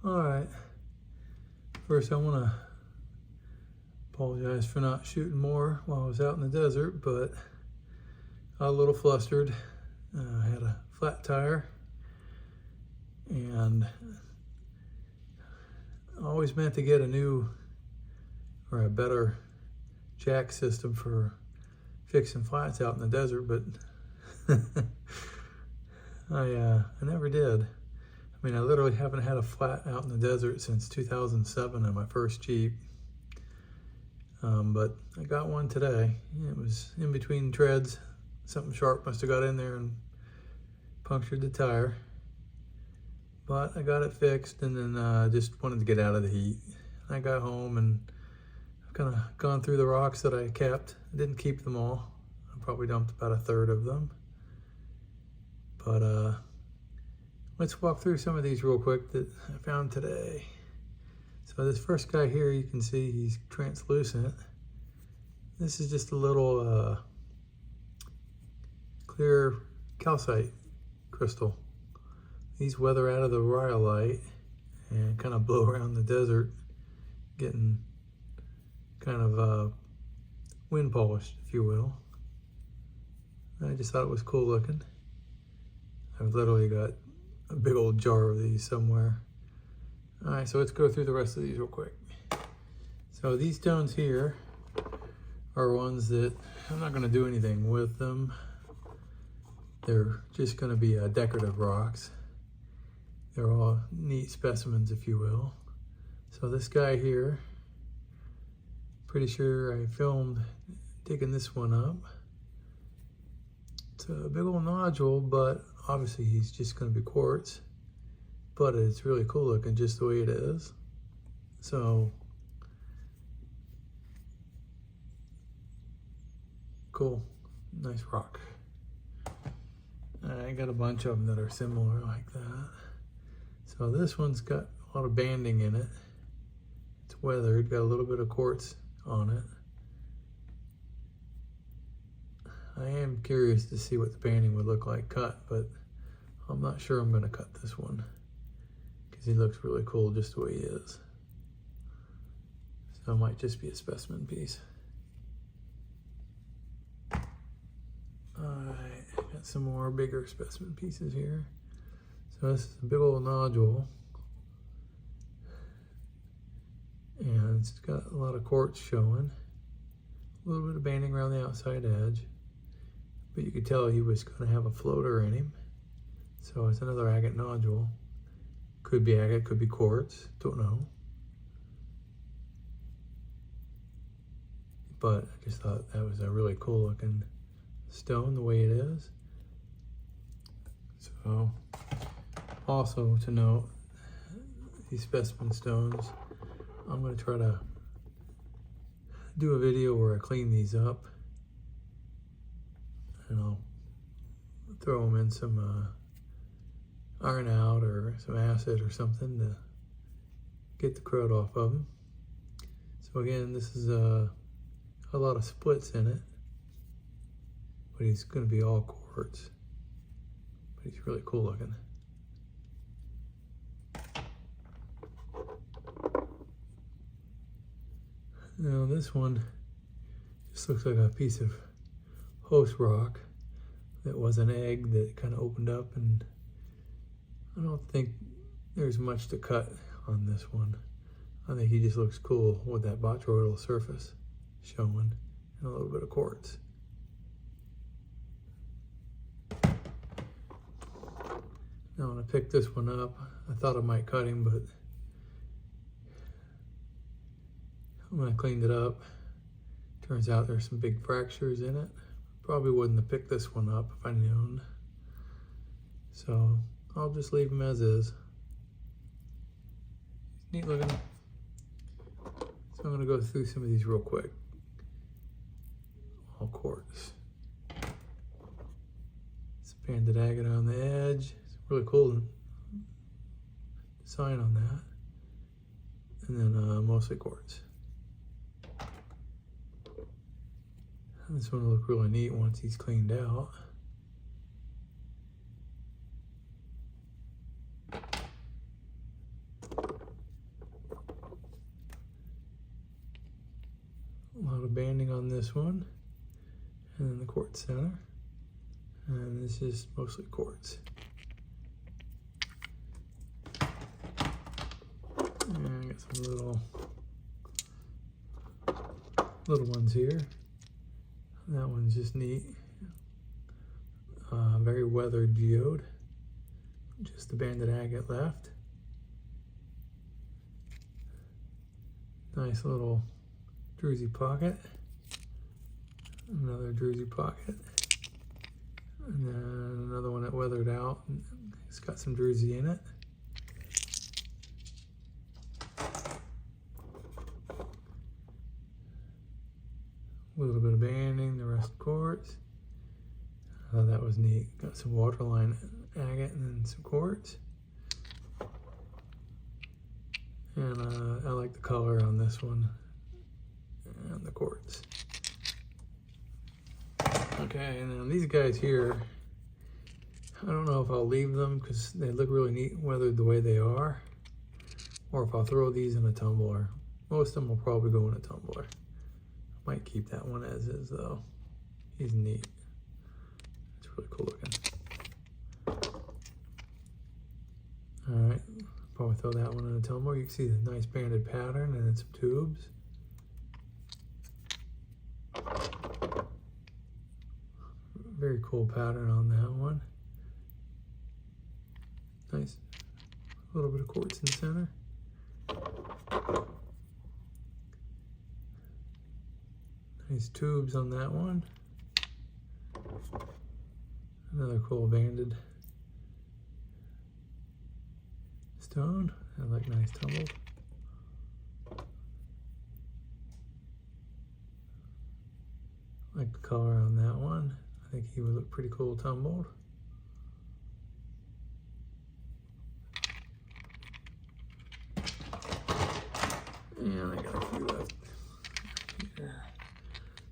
All right. First, I want to apologize for not shooting more while I was out in the desert, but I was a little flustered. I had a flat tire, and I always meant to get a new or a better jack system for fixing flats out in the desert, but I never did. I mean, I literally haven't had a flat out in the desert since 2007 on my first Jeep. But I got one today. It was in between treads. Something sharp must have got in there and punctured the tire. But I got it fixed, and then just wanted to get out of the heat. I got home and I've kind of gone through the rocks that I kept. I didn't keep them all. I probably dumped about a third of them. But let's walk through some of these real quick that I found today. So this first guy here, you can see he's translucent. This is just a little clear calcite crystal. These weather out of the rhyolite and kind of blow around the desert, getting kind of wind polished, if you will. I just thought it was cool looking. I've literally got a big old jar of these somewhere. All right, so let's go through the rest of these real quick. So these stones here are ones that I'm not gonna do anything with them. They're just gonna be decorative rocks. They're all neat specimens, if you will. So this guy here, pretty sure I filmed digging this one up. It's a big old nodule, but obviously he's just gonna be quartz. But it's really cool looking just the way it is. So, cool, nice rock. I got a bunch of them that are similar like that. So this one's got a lot of banding in it. It's weathered, got a little bit of quartz on it. I am curious to see what the banding would look like cut, but I'm not sure I'm gonna cut this one, because he looks really cool just the way he is. So it might just be a specimen piece. Alright, got some more bigger specimen pieces here. So this is a big old nodule. And it's got a lot of quartz showing. A little bit of banding around the outside edge. But you could tell he was going to have a floater in him. So it's another agate nodule. Could be agate, could be quartz, don't know. But I just thought that was a really cool looking stone the way it is. So also to note, these specimen stones, I'm going to try to do a video where I clean these up, and I'll throw them in some iron out or some acid or something to get the crud off of them. So again, this is a lot of splits in it, but he's going to be all quartz. But he's really cool looking. Now this one just looks like a piece of host rock that was an egg that kind of opened up, and I don't think there's much to cut on this one. I think he just looks cool with that botryoidal surface showing and a little bit of quartz. Now when I picked this one up, I thought I might cut him, but when I cleaned it up, turns out there's some big fractures in it. Probably wouldn't have picked this one up if I'd known. So I'll just leave him as is. Neat looking. So I'm gonna go through some of these real quick. All quartz. It's banded agate on the edge. It's really cool design on that. And then mostly quartz. And this one will look really neat once he's cleaned out. this one, and then the quartz center, and this is mostly quartz. And I got some little ones here. That one's just neat. Very weathered geode. Just the banded agate left. Nice little druzy pocket. Another druzy pocket. And then another one that weathered out. It's got some druzy in it. A little bit of banding, the rest quartz. I thought that was neat. Got some waterline agate and then some quartz. And I like the color on this one and the quartz. Okay, and then these guys here, I don't know if I'll leave them because they look really neat weathered the way they are, or if I'll throw these in a tumbler. Most of them will probably go in a tumbler. Might keep that one as is though. He's neat. It's really cool looking. Alright, probably throw that one in a tumbler. You can see the nice banded pattern and then some tubes. Very cool pattern on that one. Nice. A little bit of quartz in the center. Nice tubes on that one. Another cool banded stone. I like nice tumbled. Like the color on that one. I think he would look pretty cool tumbled. And I got a few left here.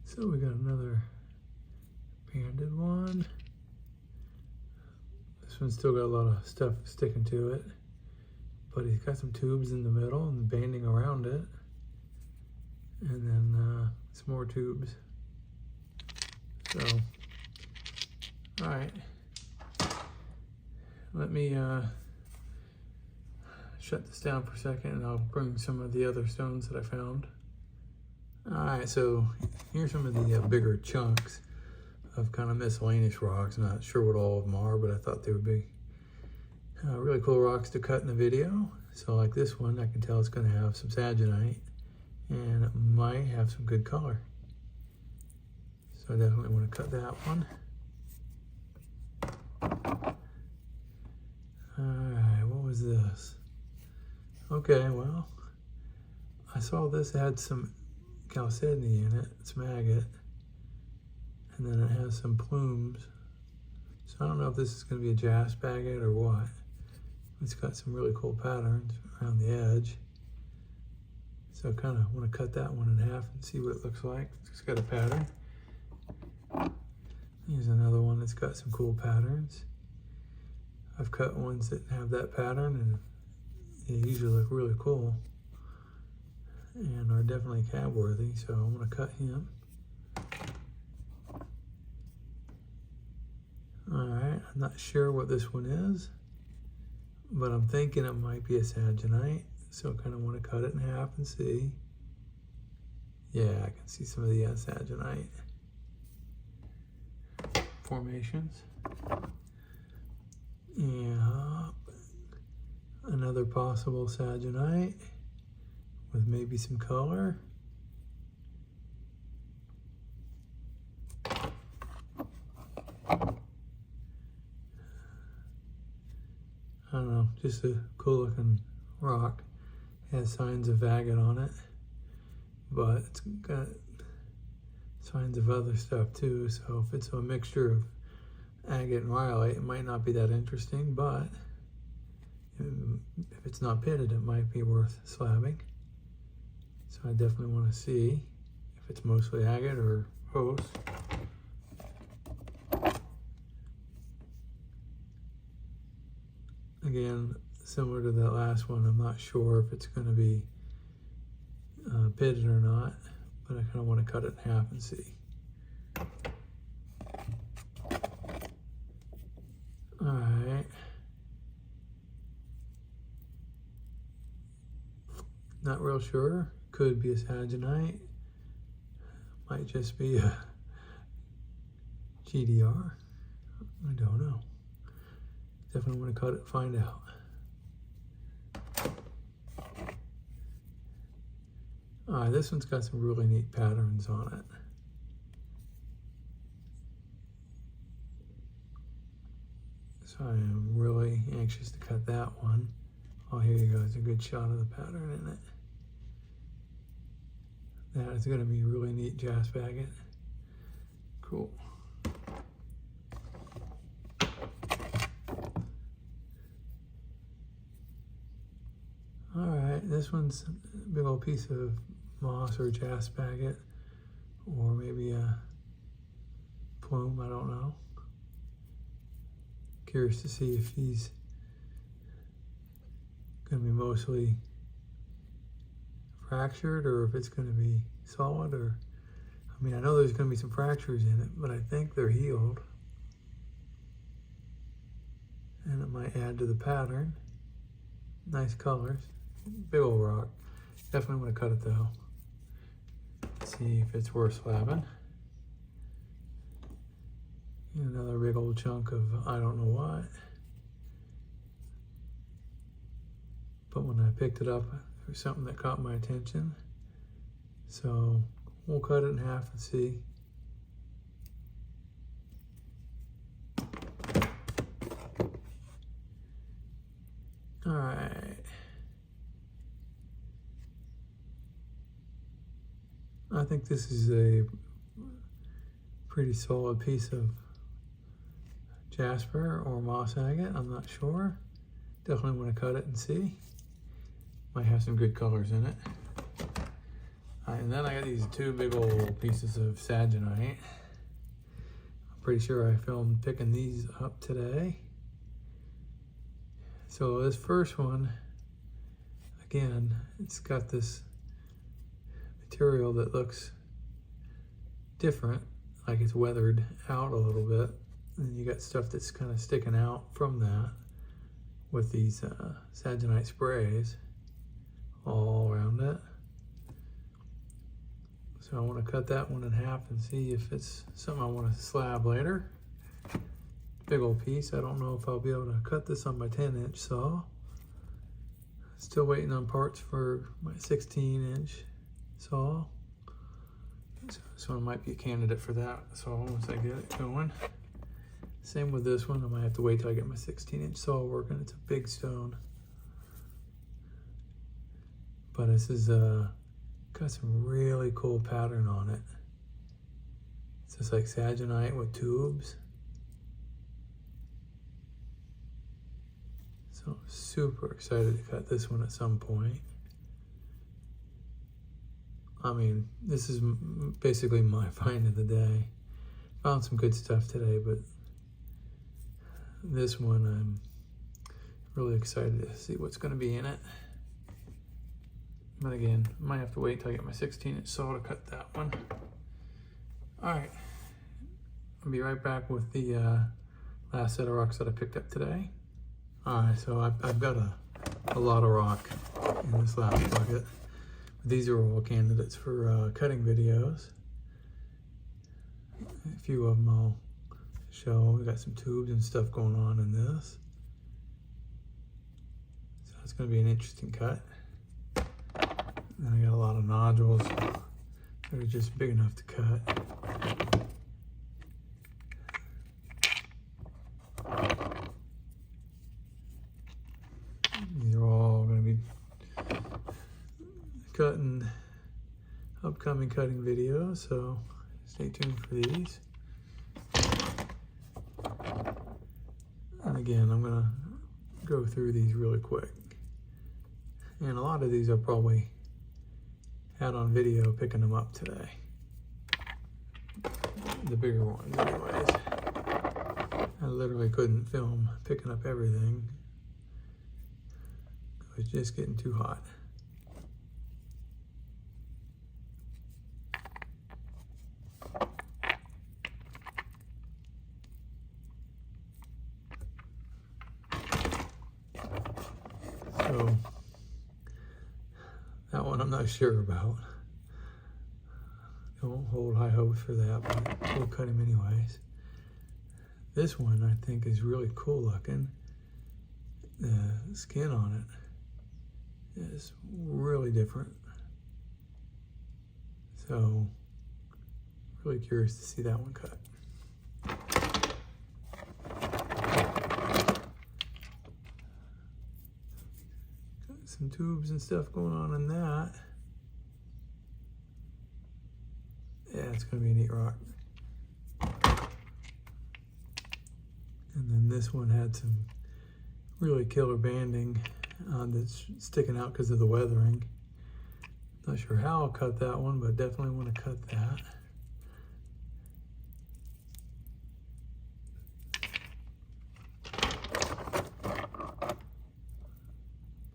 So we got another banded one. This one's still got a lot of stuff sticking to it, but he's got some tubes in the middle and banding around it, and then some more tubes. So, all right, let me shut this down for a second and I'll bring some of the other stones that I found. All right, so here's some of the bigger chunks of kind of miscellaneous rocks. I'm not sure what all of them are, but I thought they would be really cool rocks to cut in the video. So like this one, I can tell it's going to have some saginite and it might have some good color. So I definitely want to cut that one. All right, what was this? Okay, well, I saw this had some chalcedony in it, some agate, and then it has some plumes. So I don't know if this is going to be a jasp agate or what. It's got some really cool patterns around the edge. So I kind of want to cut that one in half and see what it looks like. It's got a pattern. Here's another one that's got some cool patterns. I've cut ones that have that pattern and they usually look really cool and are definitely cab worthy, so I want to cut him. Alright, I'm not sure what this one is, but I'm thinking it might be a saginite, so I kind of want to cut it in half and see. Yeah, I can see some of the saginite formations. Yeah, another possible saginite with maybe some color. I don't know, just a cool looking rock. It has signs of agate on it, but it's got signs of other stuff too, so if it's a mixture of agate and rhyolite, it might not be that interesting, but if it's not pitted, it might be worth slabbing. So I definitely want to see if it's mostly agate or host. Again, similar to that last one, I'm not sure if it's going to be pitted or not, but I kind of want to cut it in half and see. All right. Not real sure. Could be a saginite. Might just be a GDR. I don't know. Definitely want to cut it and find out. Alright, this one's got some really neat patterns on it. So I am really anxious to cut that one. Oh, here you go. It's a good shot of the pattern in it. That is going to be a really neat jasp agate. Cool. Alright, this one's a big old piece of moss or jasp agate, or maybe a plume, I don't know. Curious to see if he's going to be mostly fractured or if it's going to be solid, or I mean, I know there's going to be some fractures in it, but I think they're healed. And it might add to the pattern. Nice colors. Big old rock. Definitely want to cut it though. See if it's worth slabbing. Another big old chunk of I don't know what. But when I picked it up, there was something that caught my attention. So we'll cut it in half and see. All right. I think this is a pretty solid piece of jasper or moss agate. I'm not sure. Definitely want to cut it and see. Might have some good colors in it. And then I got these two big old pieces of saginite. I'm pretty sure I filmed picking these up today. So this first one, again, it's got this material that looks different, like it's weathered out a little bit. And you got stuff that's kind of sticking out from that with these saginite sprays all around it. So I want to cut that one in half and see if it's something I want to slab later. Big old piece. I don't know if I'll be able to cut this on my 10-inch saw. Still waiting on parts for my 16-inch saw. So this one might be a candidate for that saw once I get it going. Same with this one. I might have to wait till I get my 16-inch saw working. It's a big stone. But this is got some really cool pattern on it. It's just like saginite with tubes. So I'm super excited to cut this one at some point. I mean, this is basically my find of the day. Found some good stuff today, but this one I'm really excited to see what's going to be in it. But again, I might have to wait till I get my 16-inch saw to cut that one. Alright, I'll be right back with the last set of rocks that I picked up today. Alright, so I've got a lot of rock in this last bucket. These are all candidates for cutting videos. A few of them I'll show. We got some tubes and stuff going on in this. So it's going to be an interesting cut. And I got a lot of nodules that are just big enough to cut. These are all going to be cutting upcoming cutting videos, so stay tuned for these. And again, I'm going to go through these really quick. And a lot of these I'll probably had on video picking them up today. The bigger ones anyways. I literally couldn't film picking up everything. It was just getting too hot. So that one I'm not sure about. Don't hold high hopes for that, but we'll cut him anyways. This one I think is really cool looking. The skin on it is really different. So really curious to see that one cut. Got some tubes and stuff going on in that. Yeah, it's gonna be a neat rock. And then this one had some really killer banding that's sticking out because of the weathering. Not sure how I'll cut that one, but definitely want to cut that.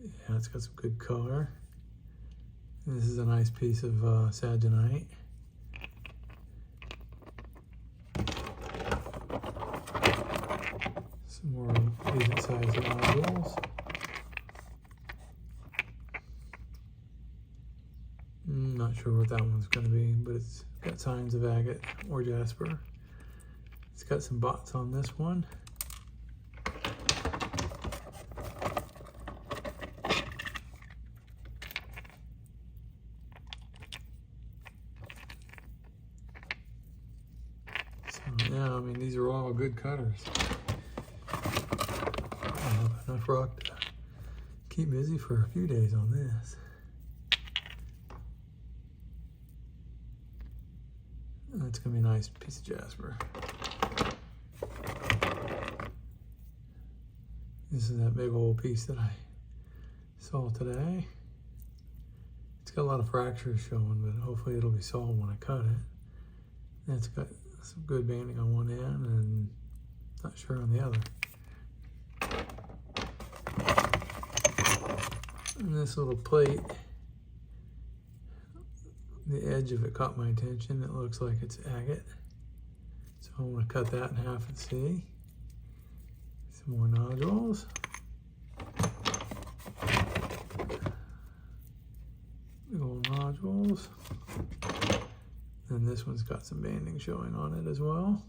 Yeah, it's got some good color. And this is a nice piece of saginite. Some more decent sized nodules. Not sure what that one's going to be, but it's got signs of agate or jasper. It's got some bots on this one. So yeah, I mean, these are all good cutters. I have enough rock to keep busy for a few days on this. That's gonna be a nice piece of jasper. This is that big old piece that I saw today. It's got a lot of fractures showing, but hopefully it'll be solid when I cut it. And it's got some good banding on one end and not sure on the other. And this little plate, the edge of it caught my attention. It looks like it's agate. So I want to cut that in half and see. Some more nodules. Big old nodules. And this one's got some banding showing on it as well.